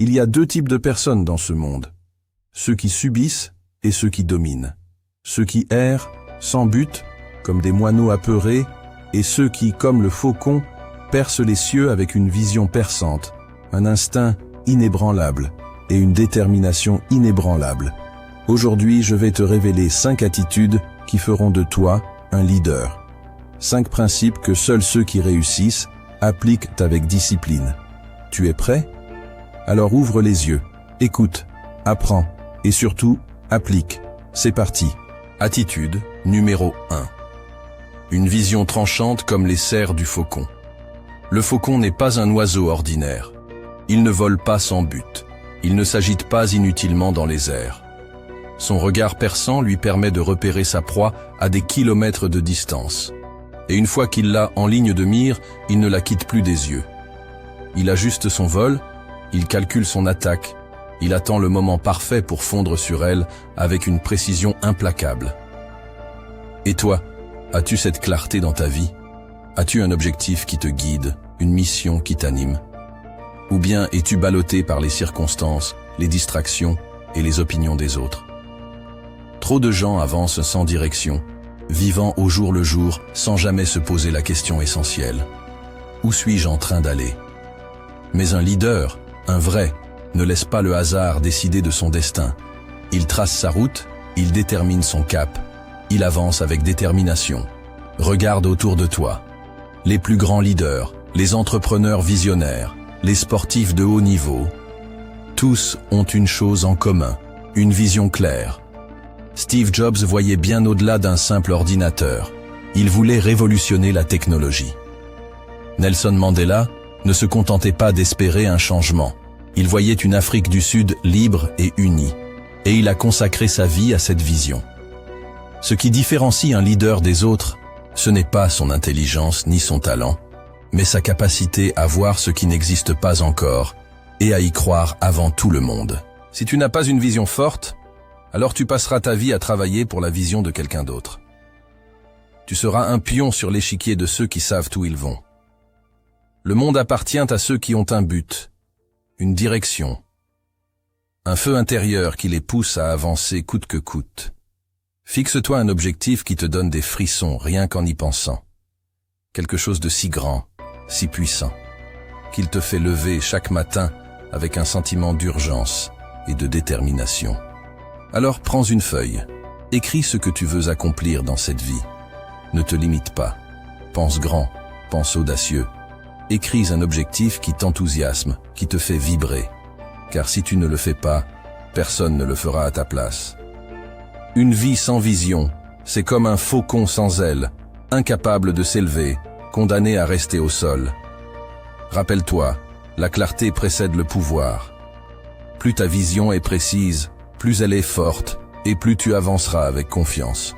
Il y a deux types de personnes dans ce monde. Ceux qui subissent et ceux qui dominent. Ceux qui errent, sans but, comme des moineaux apeurés, et ceux qui, comme le faucon, percent les cieux avec une vision perçante, un instinct inébranlable et une détermination inébranlable. Aujourd'hui, je vais te révéler 5 attitudes qui feront de toi un leader. 5 principes que seuls ceux qui réussissent appliquent avec discipline. Tu es prêt? Alors ouvre les yeux, écoute, apprends et surtout, applique. C'est parti. Attitude numéro 1. Une vision tranchante comme les serres du faucon. Le faucon n'est pas un oiseau ordinaire. Il ne vole pas sans but. Il ne s'agite pas inutilement dans les airs. Son regard perçant lui permet de repérer sa proie à des kilomètres de distance. Et une fois qu'il l'a en ligne de mire, il ne la quitte plus des yeux. Il ajuste son vol, il calcule son attaque, il attend le moment parfait pour fondre sur elle avec une précision implacable. Et toi, as-tu cette clarté dans ta vie? As-tu un objectif qui te guide, une mission qui t'anime? Ou bien es-tu ballotté par les circonstances, les distractions et les opinions des autres? Trop de gens avancent sans direction, vivant au jour le jour sans jamais se poser la question essentielle. Où suis-je en train d'aller? Mais un leader, un vrai, ne laisse pas le hasard décider de son destin. Il trace sa route, il détermine son cap, il avance avec détermination. Regarde autour de toi. Les plus grands leaders, les entrepreneurs visionnaires, les sportifs de haut niveau, tous ont une chose en commun, une vision claire. Steve Jobs voyait bien au-delà d'un simple ordinateur. Il voulait révolutionner la technologie. Nelson Mandela ne se contentait pas d'espérer un changement. Il voyait une Afrique du Sud libre et unie. Et il a consacré sa vie à cette vision. Ce qui différencie un leader des autres, ce n'est pas son intelligence ni son talent, mais sa capacité à voir ce qui n'existe pas encore et à y croire avant tout le monde. Si tu n'as pas une vision forte, alors tu passeras ta vie à travailler pour la vision de quelqu'un d'autre. Tu seras un pion sur l'échiquier de ceux qui savent où ils vont. Le monde appartient à ceux qui ont un but, une direction, un feu intérieur qui les pousse à avancer coûte que coûte. Fixe-toi un objectif qui te donne des frissons rien qu'en y pensant. Quelque chose de si grand, si puissant, qu'il te fait lever chaque matin avec un sentiment d'urgence et de détermination. Alors prends une feuille, écris ce que tu veux accomplir dans cette vie. Ne te limite pas, pense grand, pense audacieux. Écris un objectif qui t'enthousiasme, qui te fait vibrer. Car si tu ne le fais pas, personne ne le fera à ta place. Une vie sans vision, c'est comme un faucon sans ailes, incapable de s'élever, condamné à rester au sol. Rappelle-toi, la clarté précède le pouvoir. Plus ta vision est précise, plus elle est forte, et plus tu avanceras avec confiance.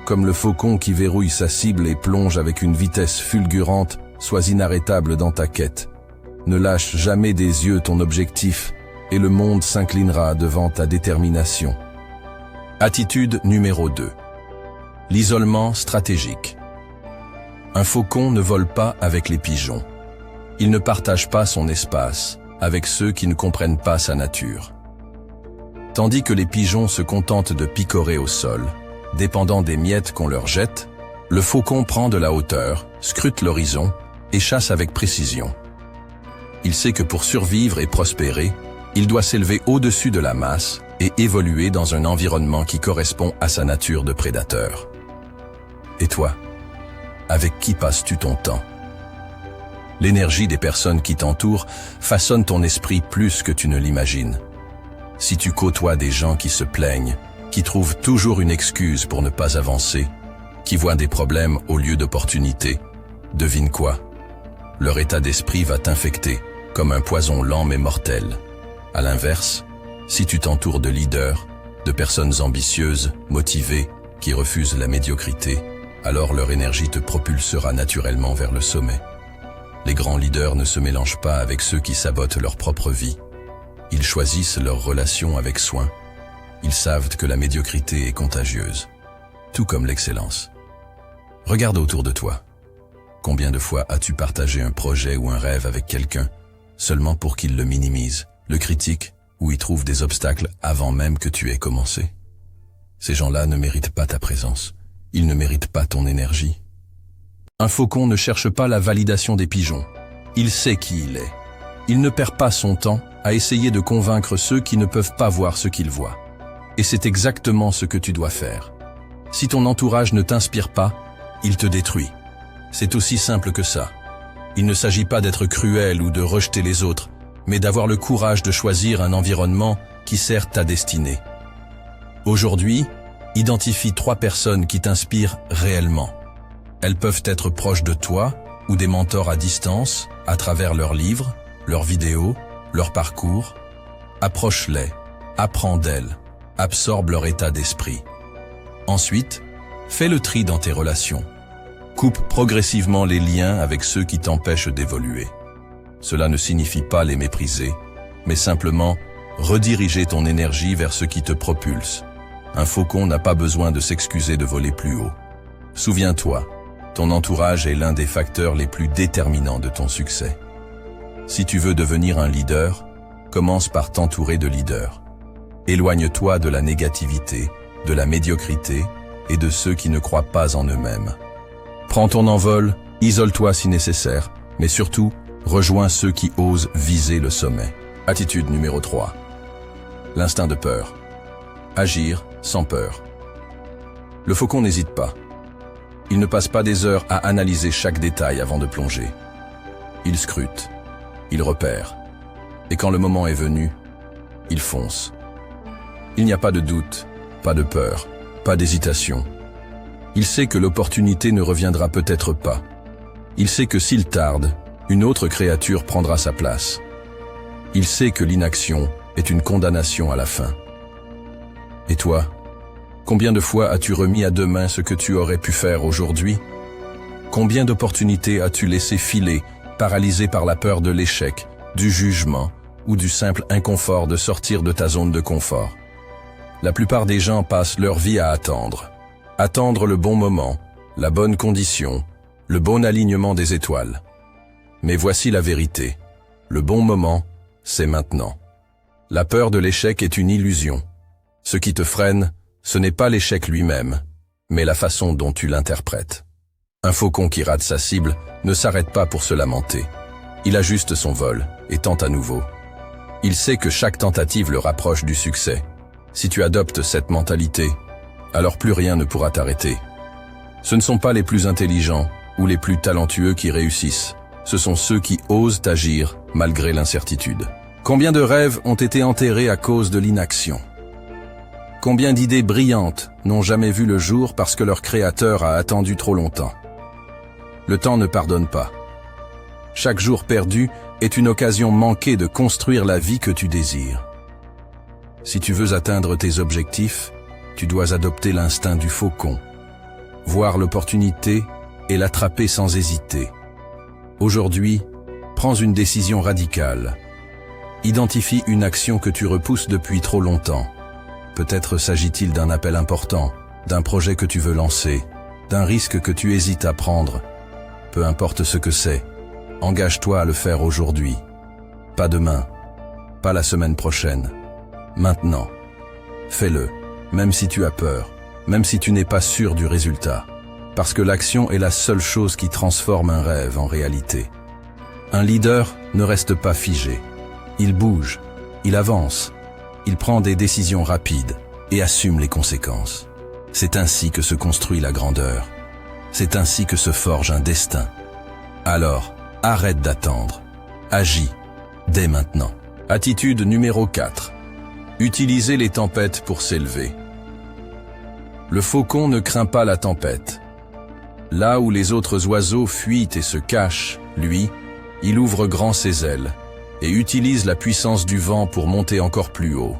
Comme le faucon qui verrouille sa cible et plonge avec une vitesse fulgurante, sois inarrêtable dans ta quête. Ne lâche jamais des yeux ton objectif, et le monde s'inclinera devant ta détermination. Attitude numéro 2. L'isolement stratégique. Un faucon ne vole pas avec les pigeons. Il ne partage pas son espace avec ceux qui ne comprennent pas sa nature. Tandis que les pigeons se contentent de picorer au sol, dépendant des miettes qu'on leur jette, le faucon prend de la hauteur, scrute l'horizon et chasse avec précision. Il sait que pour survivre et prospérer, il doit s'élever au-dessus de la masse et évoluer dans un environnement qui correspond à sa nature de prédateur. Et toi, avec qui passes-tu ton temps? L'énergie des personnes qui t'entourent façonne ton esprit plus que tu ne l'imagines. Si tu côtoies des gens qui se plaignent, qui trouvent toujours une excuse pour ne pas avancer, qui voient des problèmes au lieu d'opportunités, devine quoi? Leur état d'esprit va t'infecter, comme un poison lent mais mortel. À l'inverse, si tu t'entoures de leaders, de personnes ambitieuses, motivées, qui refusent la médiocrité, alors leur énergie te propulsera naturellement vers le sommet. Les grands leaders ne se mélangent pas avec ceux qui sabotent leur propre vie. Ils choisissent leurs relations avec soin. Ils savent que la médiocrité est contagieuse, tout comme l'excellence. Regarde autour de toi. Combien de fois as-tu partagé un projet ou un rêve avec quelqu'un, seulement pour qu'il le minimise, le critiquent ou y trouvent des obstacles avant même que tu aies commencé. Ces gens-là ne méritent pas ta présence. Ils ne méritent pas ton énergie. Un faucon ne cherche pas la validation des pigeons. Il sait qui il est. Il ne perd pas son temps à essayer de convaincre ceux qui ne peuvent pas voir ce qu'il voit. Et c'est exactement ce que tu dois faire. Si ton entourage ne t'inspire pas, il te détruit. C'est aussi simple que ça. Il ne s'agit pas d'être cruel ou de rejeter les autres, mais d'avoir le courage de choisir un environnement qui sert ta destinée. Aujourd'hui, identifie 3 personnes qui t'inspirent réellement. Elles peuvent être proches de toi ou des mentors à distance, à travers leurs livres, leurs vidéos, leur parcours. Approche-les, apprends d'elles, absorbe leur état d'esprit. Ensuite, fais le tri dans tes relations. Coupe progressivement les liens avec ceux qui t'empêchent d'évoluer. Cela ne signifie pas les mépriser, mais simplement rediriger ton énergie vers ce qui te propulse. Un faucon n'a pas besoin de s'excuser de voler plus haut. Souviens-toi, ton entourage est l'un des facteurs les plus déterminants de ton succès. Si tu veux devenir un leader, commence par t'entourer de leaders. Éloigne-toi de la négativité, de la médiocrité et de ceux qui ne croient pas en eux-mêmes. Prends ton envol, isole-toi si nécessaire, mais surtout, rejoins ceux qui osent viser le sommet. Attitude numéro 3. L'instinct de peur. Agir sans peur. Le faucon n'hésite pas. Il ne passe pas des heures à analyser chaque détail avant de plonger. Il scrute, il repère, et quand le moment est venu, il fonce. Il n'y a pas de doute, pas de peur, pas d'hésitation. Il sait que l'opportunité ne reviendra peut-être pas. Il sait que s'il tarde, une autre créature prendra sa place. Il sait que l'inaction est une condamnation à la fin. Et toi, combien de fois as-tu remis à demain ce que tu aurais pu faire aujourd'hui? Combien d'opportunités as-tu laissé filer, paralysé par la peur de l'échec, du jugement ou du simple inconfort de sortir de ta zone de confort? La plupart des gens passent leur vie à attendre. Attendre le bon moment, la bonne condition, le bon alignement des étoiles. Mais voici la vérité. Le bon moment, c'est maintenant. La peur de l'échec est une illusion. Ce qui te freine, ce n'est pas l'échec lui-même, mais la façon dont tu l'interprètes. Un faucon qui rate sa cible ne s'arrête pas pour se lamenter. Il ajuste son vol et tente à nouveau. Il sait que chaque tentative le rapproche du succès. Si tu adoptes cette mentalité, alors plus rien ne pourra t'arrêter. Ce ne sont pas les plus intelligents ou les plus talentueux qui réussissent. Ce sont ceux qui osent agir malgré l'incertitude. Combien de rêves ont été enterrés à cause de l'inaction? Combien d'idées brillantes n'ont jamais vu le jour parce que leur créateur a attendu trop longtemps? Le temps ne pardonne pas. Chaque jour perdu est une occasion manquée de construire la vie que tu désires. Si tu veux atteindre tes objectifs, tu dois adopter l'instinct du faucon. Voir l'opportunité et l'attraper sans hésiter. Aujourd'hui, prends une décision radicale. Identifie une action que tu repousses depuis trop longtemps. Peut-être s'agit-il d'un appel important, d'un projet que tu veux lancer, d'un risque que tu hésites à prendre. Peu importe ce que c'est, engage-toi à le faire aujourd'hui. Pas demain, pas la semaine prochaine. Maintenant. Fais-le, même si tu as peur, même si tu n'es pas sûr du résultat. Parce que l'action est la seule chose qui transforme un rêve en réalité. Un leader ne reste pas figé. Il bouge, il avance, il prend des décisions rapides et assume les conséquences. C'est ainsi que se construit la grandeur. C'est ainsi que se forge un destin. Alors, arrête d'attendre. Agis, dès maintenant. Attitude numéro 4. Utiliser les tempêtes pour s'élever. Le faucon ne craint pas la tempête. Là où les autres oiseaux fuient et se cachent, lui, il ouvre grand ses ailes et utilise la puissance du vent pour monter encore plus haut.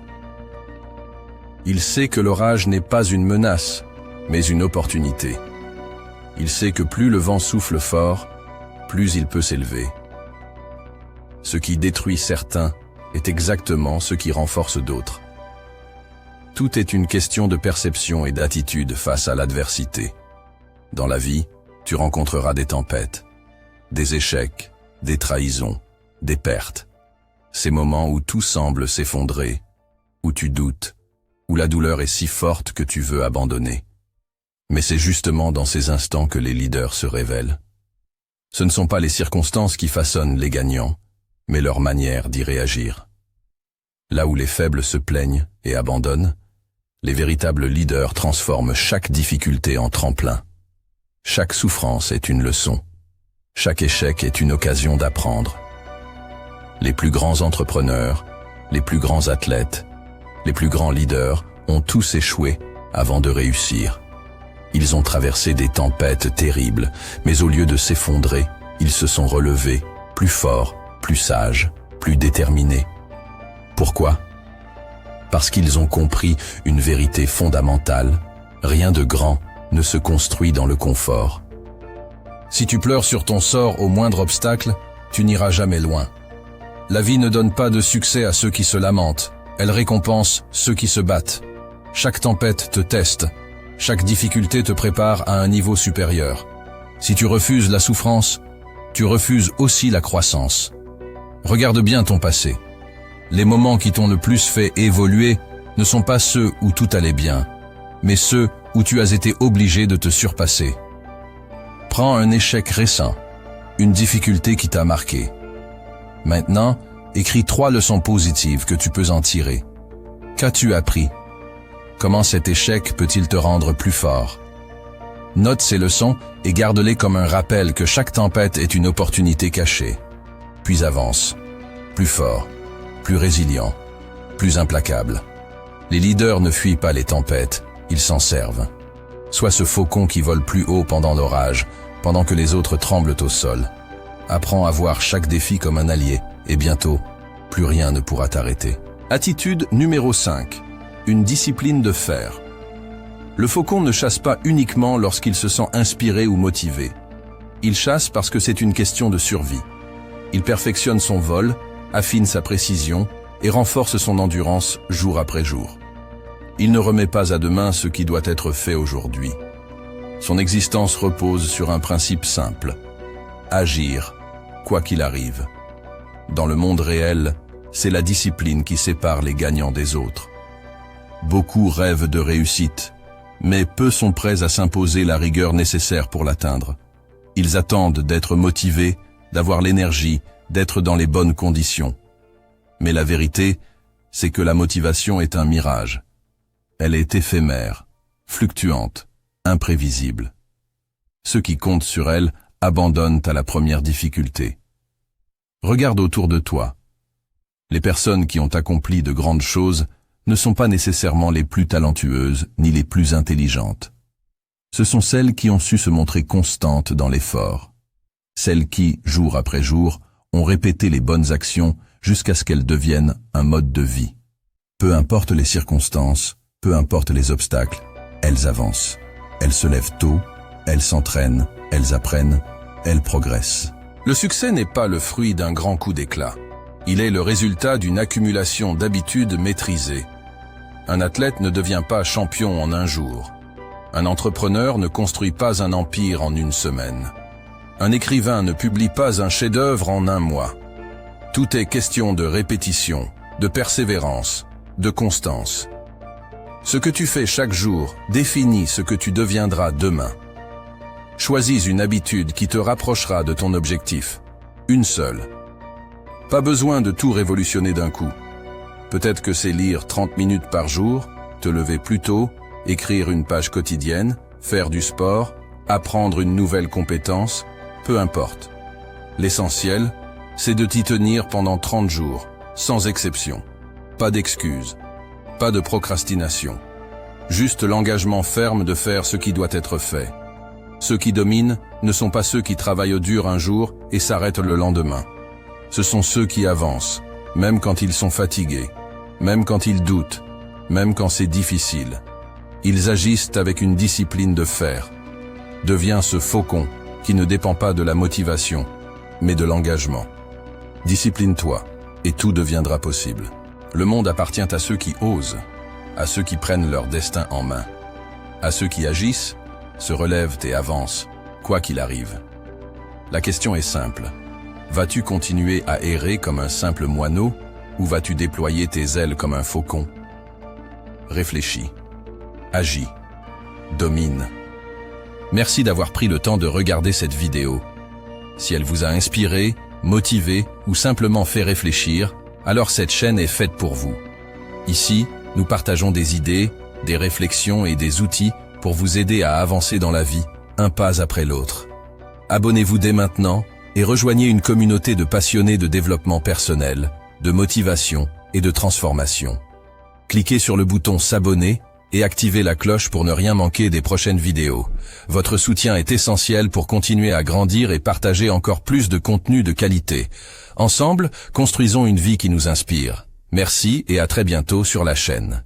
Il sait que l'orage n'est pas une menace, mais une opportunité. Il sait que plus le vent souffle fort, plus il peut s'élever. Ce qui détruit certains est exactement ce qui renforce d'autres. Tout est une question de perception et d'attitude face à l'adversité. Dans la vie, tu rencontreras des tempêtes, des échecs, des trahisons, des pertes. Ces moments où tout semble s'effondrer, où tu doutes, où la douleur est si forte que tu veux abandonner. Mais c'est justement dans ces instants que les leaders se révèlent. Ce ne sont pas les circonstances qui façonnent les gagnants, mais leur manière d'y réagir. Là où les faibles se plaignent et abandonnent, les véritables leaders transforment chaque difficulté en tremplin. Chaque souffrance est une leçon. Chaque échec est une occasion d'apprendre. Les plus grands entrepreneurs, les plus grands athlètes, les plus grands leaders ont tous échoué avant de réussir. Ils ont traversé des tempêtes terribles, mais au lieu de s'effondrer, ils se sont relevés, plus forts, plus sages, plus déterminés. Pourquoi ? Parce qu'ils ont compris une vérité fondamentale. Rien de grand ne se construit dans le confort. Si tu pleures sur ton sort au moindre obstacle, tu n'iras jamais loin. La vie ne donne pas de succès à ceux qui se lamentent, elle récompense ceux qui se battent. Chaque tempête te teste, chaque difficulté te prépare à un niveau supérieur. Si tu refuses la souffrance, tu refuses aussi la croissance. Regarde bien ton passé. Les moments qui t'ont le plus fait évoluer ne sont pas ceux où tout allait bien, mais ceux où tu as été obligé de te surpasser. Prends un échec récent, une difficulté qui t'a marqué. Maintenant, écris 3 leçons positives que tu peux en tirer. Qu'as-tu appris? Comment cet échec peut-il te rendre plus fort? Note ces leçons et garde-les comme un rappel que chaque tempête est une opportunité cachée. Puis avance, plus fort, plus résilient, plus implacable. Les leaders ne fuient pas les tempêtes, ils s'en servent. Sois ce faucon qui vole plus haut pendant l'orage, pendant que les autres tremblent au sol. Apprends à voir chaque défi comme un allié, et bientôt, plus rien ne pourra t'arrêter. Attitude numéro 5. Une discipline de fer. Le faucon ne chasse pas uniquement lorsqu'il se sent inspiré ou motivé. Il chasse parce que c'est une question de survie. Il perfectionne son vol, affine sa précision et renforce son endurance jour après jour. Il ne remet pas à demain ce qui doit être fait aujourd'hui. Son existence repose sur un principe simple: agir, quoi qu'il arrive. Dans le monde réel, c'est la discipline qui sépare les gagnants des autres. Beaucoup rêvent de réussite, mais peu sont prêts à s'imposer la rigueur nécessaire pour l'atteindre. Ils attendent d'être motivés, d'avoir l'énergie, d'être dans les bonnes conditions. Mais la vérité, c'est que la motivation est un mirage. Elle est éphémère, fluctuante, imprévisible. Ceux qui comptent sur elle abandonnent à la première difficulté. Regarde autour de toi. Les personnes qui ont accompli de grandes choses ne sont pas nécessairement les plus talentueuses ni les plus intelligentes. Ce sont celles qui ont su se montrer constantes dans l'effort. Celles qui, jour après jour, ont répété les bonnes actions jusqu'à ce qu'elles deviennent un mode de vie. Peu importe les circonstances, peu importe les obstacles, elles avancent. Elles se lèvent tôt, elles s'entraînent, elles apprennent, elles progressent. Le succès n'est pas le fruit d'un grand coup d'éclat. Il est le résultat d'une accumulation d'habitudes maîtrisées. Un athlète ne devient pas champion en un jour. Un entrepreneur ne construit pas un empire en une semaine. Un écrivain ne publie pas un chef-d'œuvre en un mois. Tout est question de répétition, de persévérance, de constance. Ce que tu fais chaque jour définit ce que tu deviendras demain. Choisis une habitude qui te rapprochera de ton objectif. Une seule. Pas besoin de tout révolutionner d'un coup. Peut-être que c'est lire 30 minutes par jour, te lever plus tôt, écrire une page quotidienne, faire du sport, apprendre une nouvelle compétence, peu importe. L'essentiel, c'est de t'y tenir pendant 30 jours, sans exception. Pas d'excuses, pas de procrastination. Juste l'engagement ferme de faire ce qui doit être fait. Ceux qui dominent ne sont pas ceux qui travaillent au dur un jour et s'arrêtent le lendemain. Ce sont ceux qui avancent, même quand ils sont fatigués, même quand ils doutent, même quand c'est difficile. Ils agissent avec une discipline de fer. Deviens ce faucon qui ne dépend pas de la motivation, mais de l'engagement. Discipline-toi, et tout deviendra possible. Le monde appartient à ceux qui osent, à ceux qui prennent leur destin en main, à ceux qui agissent, se relèvent et avancent, quoi qu'il arrive. La question est simple. Vas-tu continuer à errer comme un simple moineau ou vas-tu déployer tes ailes comme un faucon? Réfléchis. Agis. Domine. Merci d'avoir pris le temps de regarder cette vidéo. Si elle vous a inspiré, motivé ou simplement fait réfléchir, alors cette chaîne est faite pour vous. Ici, nous partageons des idées, des réflexions et des outils pour vous aider à avancer dans la vie, un pas après l'autre. Abonnez-vous dès maintenant et rejoignez une communauté de passionnés de développement personnel, de motivation et de transformation. Cliquez sur le bouton s'abonner et activez la cloche pour ne rien manquer des prochaines vidéos. Votre soutien est essentiel pour continuer à grandir et partager encore plus de contenu de qualité. Ensemble, construisons une vie qui nous inspire. Merci et à très bientôt sur la chaîne.